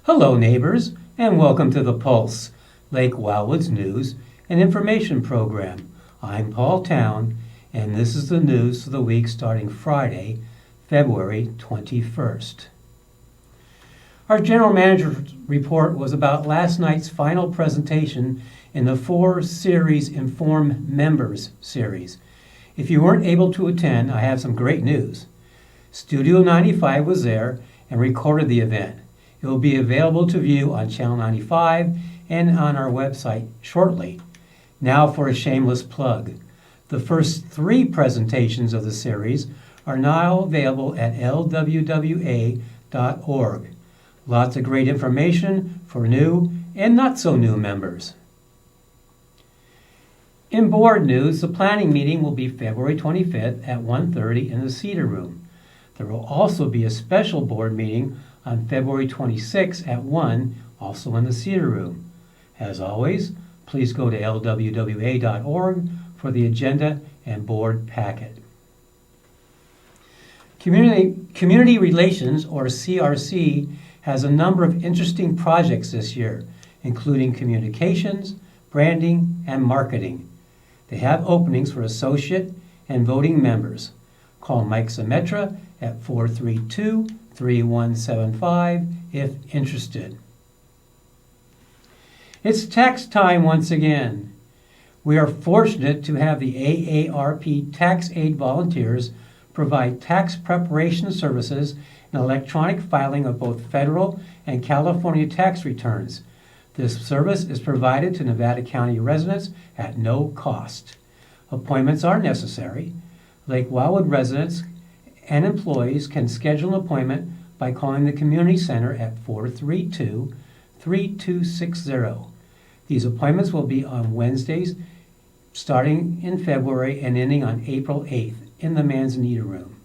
Hello, neighbors, and welcome to The Pulse, Lake Wildwood's news and information program. I'm Paul Town, and this is the news for the week starting Friday, February 21st. Our general manager's report was about last night's final presentation in the 4-series Inform Members series. If you weren't able to attend, I have some great news. Studio 95 was there and recorded the event. It will be available to view on Channel 95 and on our website shortly. Now for a shameless plug. The first 3 presentations of the series are now available at lwwa.org. Lots of great information for new and not so new members. In board news, the planning meeting will be February 25th at 1:30 in the Cedar Room. There will also be a special board meeting on February 26th at 1, also in the Cedar Room. As always, please go to lwwa.org for the agenda and board packet. Community Relations, or CRC, has a number of interesting projects this year, including communications, branding, and marketing. They have openings for associate and voting members. Call Mike Zemetra at 432-3175 if interested. It's tax time once again. We are fortunate to have the AARP Tax Aid volunteers provide tax preparation services and electronic filing of both federal and California tax returns. This service is provided to Nevada County residents at no cost. Appointments are necessary. Lake Wildwood residents and employees can schedule an appointment by calling the Community Center at 432-3260. These appointments will be on Wednesdays starting in February and ending on April 8th in the Manzanita Room.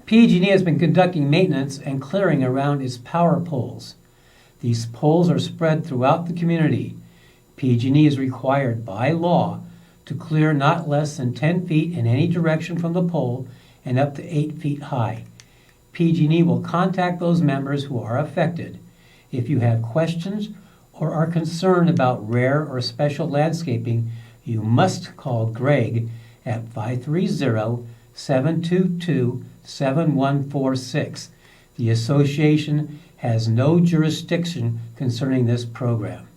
PG&E has been conducting maintenance and clearing around its power poles. These poles are spread throughout the community. PG&E is required by law to clear not less than 10 feet in any direction from the pole and up to 8 feet high. PG&E will contact those members who are affected. If you have questions or are concerned about rare or special landscaping, you must call Greg at 530-722-7146. The association has no jurisdiction concerning this program.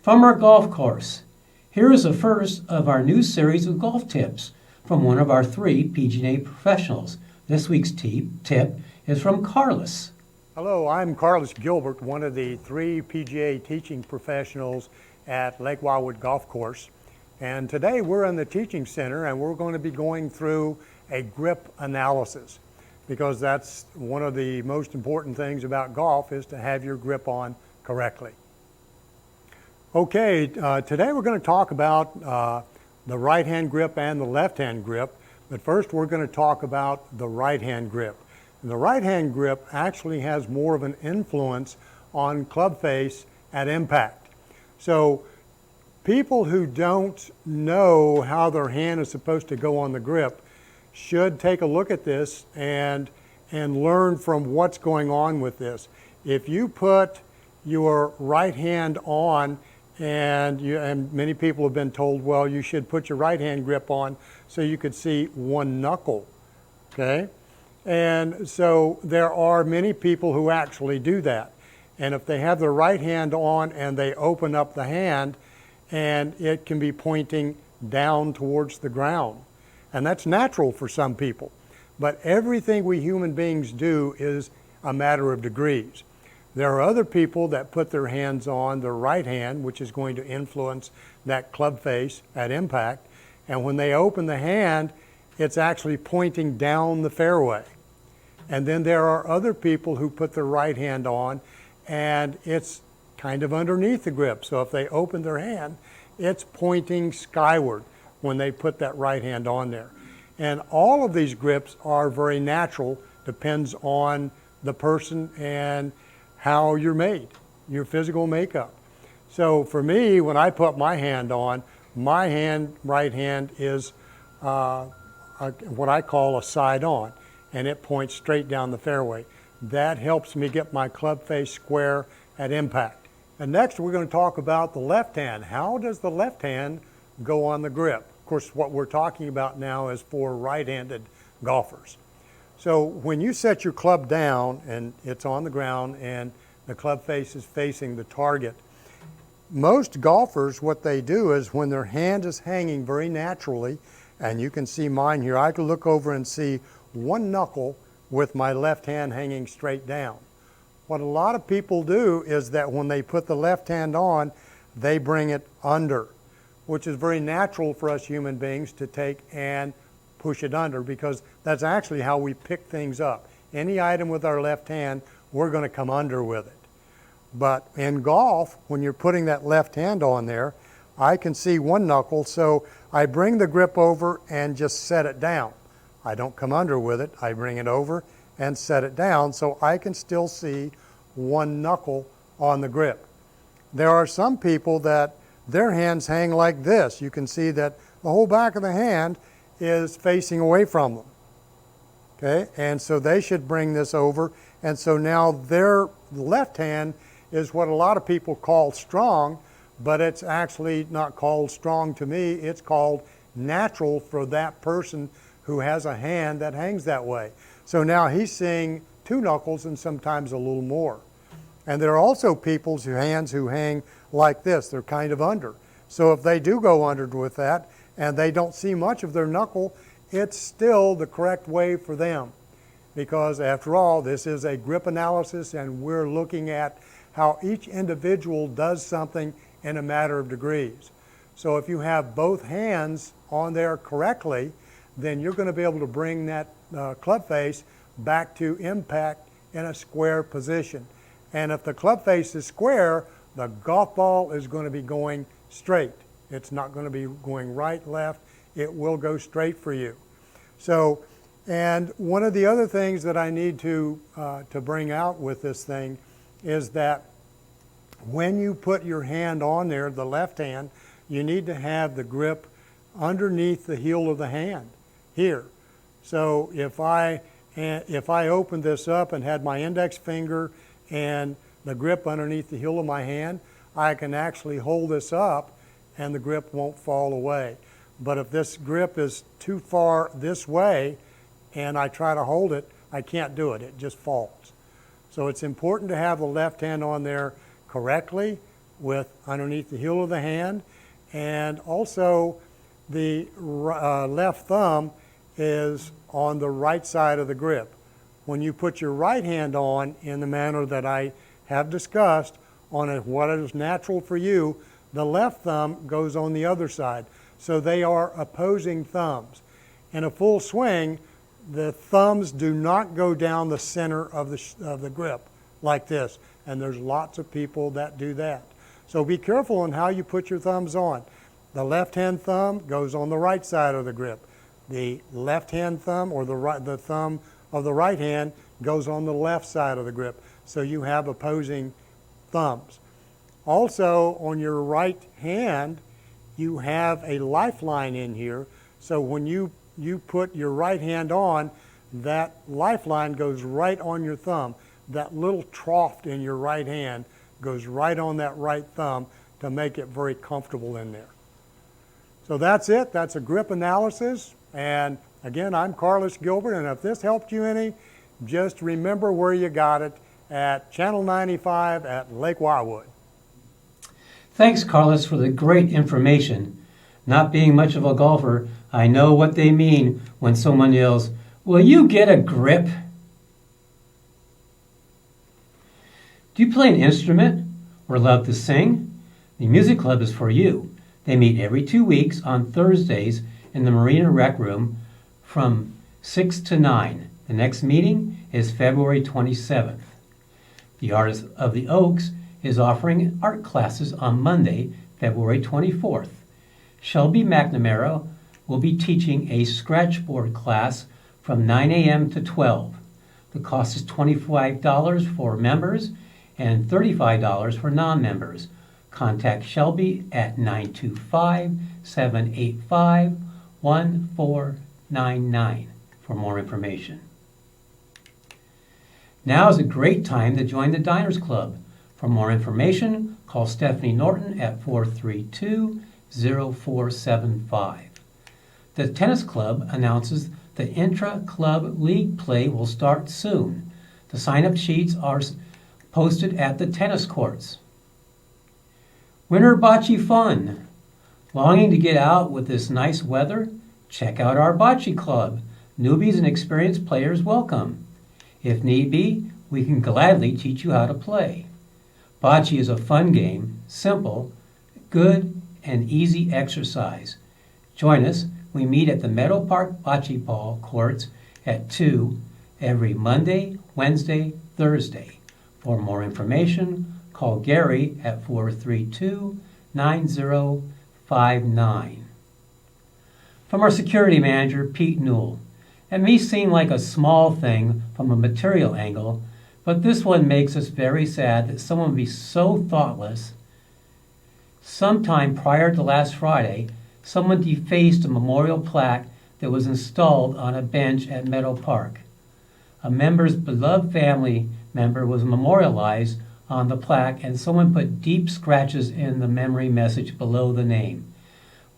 From our golf course, here is the first of our new series of golf tips from one of our 3 PG&A professionals. This week's tip is from Carlos. Hello, I'm Carlos Gilbert, one of the 3 PGA teaching professionals at Lake Wildwood Golf Course. And today we're in the teaching center and we're going to be going through a grip analysis, because that's one of the most important things about golf, is to have your grip on correctly. Okay, today we're going to talk about the right-hand grip and the left-hand grip, but first we're going to talk about the right-hand grip. And the right-hand grip actually has more of an influence on club face at impact. So people who don't know how their hand is supposed to go on the grip should take a look at this and learn from what's going on with this. If you put your right hand on, and many people have been told, well, you should put your right hand grip on so you could see one knuckle, okay? And so there are many people who actually do that. And if they have their right hand on and they open up the hand, and it can be pointing down towards the ground. And that's natural for some people. But everything we human beings do is a matter of degrees. There are other people that put their hands on their right hand, which is going to influence that club face at impact. And when they open the hand, it's actually pointing down the fairway. And then there are other people who put their right hand on and it's kind of underneath the grip. So if they open their hand, it's pointing skyward when they put that right hand on there. And all of these grips are very natural, depends on the person and how you're made, your physical makeup. So for me, when I put my hand on, my hand, right hand, is what I call a side on. and it points straight down the fairway. That helps me get my club face square at impact. And next we're going to talk about the left hand. How does the left hand go on the grip? Of course, what we're talking about now is for right-handed golfers. So when you set your club down and it's on the ground and the club face is facing the target, most golfers, what they do is when their hand is hanging very naturally, and you can see mine here, I can look over and see one knuckle with my left hand hanging straight down. What a lot of people do is that when they put the left hand on, they bring it under, which is very natural for us human beings to take and push it under, because that's actually how we pick things up. Any item with our left hand, we're going to come under with it. But in golf, when you're putting that left hand on there, I can see one knuckle, so I bring the grip over and just set it down. I don't come under with it. I bring it over and set it down so I can still see one knuckle on the grip. There are some people that their hands hang like this. You can see that the whole back of the hand is facing away from them. Okay, and so they should bring this over, and so now their left hand is what a lot of people call strong, but it's actually not called strong to me. It's called natural for that person who has a hand that hangs that way. So now he's seeing two knuckles and sometimes a little more. And there are also people's hands who hang like this. They're kind of under. So if they do go under with that and they don't see much of their knuckle, it's still the correct way for them. Because after all, this is a grip analysis and we're looking at how each individual does something in a matter of degrees. So if you have both hands on there correctly, then you're going to be able to bring that club face back to impact in a square position. And if the club face is square, the golf ball is going to be going straight. It's not going to be going right, left. It will go straight for you. So, and one of the other things that I need to bring out with this thing is that when you put your hand on there, the left hand, you need to have the grip underneath the heel of the hand here. So if I opened this up and had my index finger and the grip underneath the heel of my hand, I can actually hold this up and the grip won't fall away. But if this grip is too far this way and I try to hold it, I can't do it. It just falls. So it's important to have the left hand on there correctly with underneath the heel of the hand, and also the left thumb is on the right side of the grip. When you put your right hand on in the manner that I have discussed on what is natural for you, the left thumb goes on the other side. So they are opposing thumbs. In a full swing, the thumbs do not go down the center of the grip like this. And there's lots of people that do that. So be careful on how you put your thumbs on. The left-hand thumb goes on the right side of the grip. The left-hand thumb or the thumb of the right hand goes on the left side of the grip. So you have opposing thumbs. Also, on your right hand, you have a lifeline in here. So when you put your right hand on, that lifeline goes right on your thumb. That little trough in your right hand goes right on that right thumb to make it very comfortable in there. So that's it. That's a grip analysis. And again, I'm Carlos Gilbert, and if this helped you any, just remember where you got it at Channel 95 at Lake Wildwood. Thanks, Carlos, for the great information. Not being much of a golfer, I know what they mean when someone yells, "Will you get a grip?" Do you play an instrument or love to sing? The Music Club is for you. They meet every 2 weeks on Thursdays in the Marina Rec Room from 6 to 9. The next meeting is February 27th. The Artist of the Oaks is offering art classes on Monday, February 24th. Shelby McNamara will be teaching a scratchboard class from 9 a.m. to 12. The cost is $25 for members and $35 for non-members. Contact Shelby at 925-785-1499 for more information. Now is a great time to join the Diners Club. For more information, call Stephanie Norton at 432-0475. The Tennis Club announces the intra-club league play will start soon. The sign-up sheets are posted at the tennis courts. Winter bocce fun. Longing to get out with this nice weather? Check out our bocce club. Newbies and experienced players welcome. If need be, we can gladly teach you how to play. Bocce is a fun game, simple, good, and easy exercise. Join us. We meet at the Meadow Park Bocce Ball courts at 2 every Monday, Wednesday, Thursday. For more information, call Gary at 432-9059. From our security manager, Pete Newell. It may seem like a small thing from a material angle, but this one makes us very sad that someone would be so thoughtless. Sometime prior to last Friday, someone defaced a memorial plaque that was installed on a bench at Meadow Park. A member's beloved family member was memorialized on the plaque, and someone put deep scratches in the memory message below the name.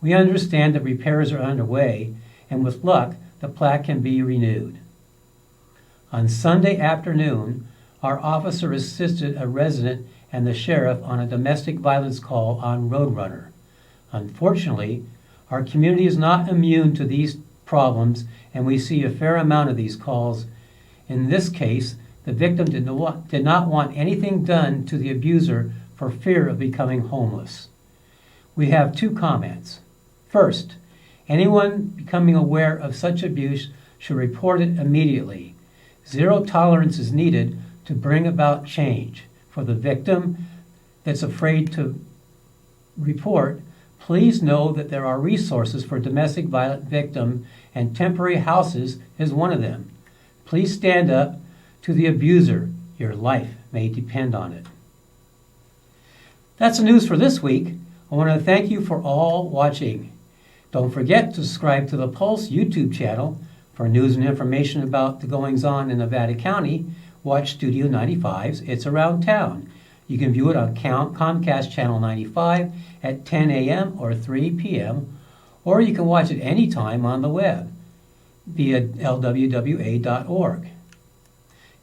We understand that repairs are underway, and with luck, the plaque can be renewed. On Sunday afternoon, our officer assisted a resident and the sheriff on a domestic violence call on Roadrunner. Unfortunately, our community is not immune to these problems, and we see a fair amount of these calls. In this case, the victim did not want anything done to the abuser for fear of becoming homeless. We have 2 comments. First, anyone becoming aware of such abuse should report it immediately. Zero tolerance is needed to bring about change. For the victim that's afraid to report, please know that there are resources for domestic violence victims, and temporary houses is one of them. Please stand up to the abuser. Your life may depend on it. That's the news for this week. I want to thank you for all watching. Don't forget to subscribe to the Pulse YouTube channel for news and information about the goings-on in Nevada County. Watch Studio 95's It's Around Town. You can view it on Comcast Channel 95 at 10 a.m. or 3 p.m., or you can watch it anytime on the web via lwwa.org.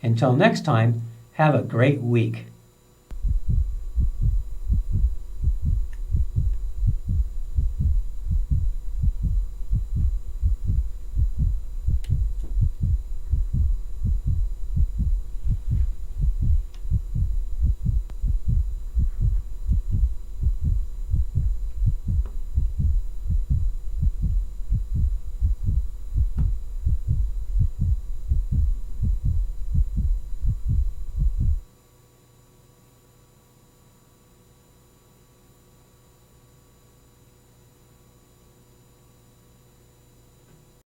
Until next time, have a great week.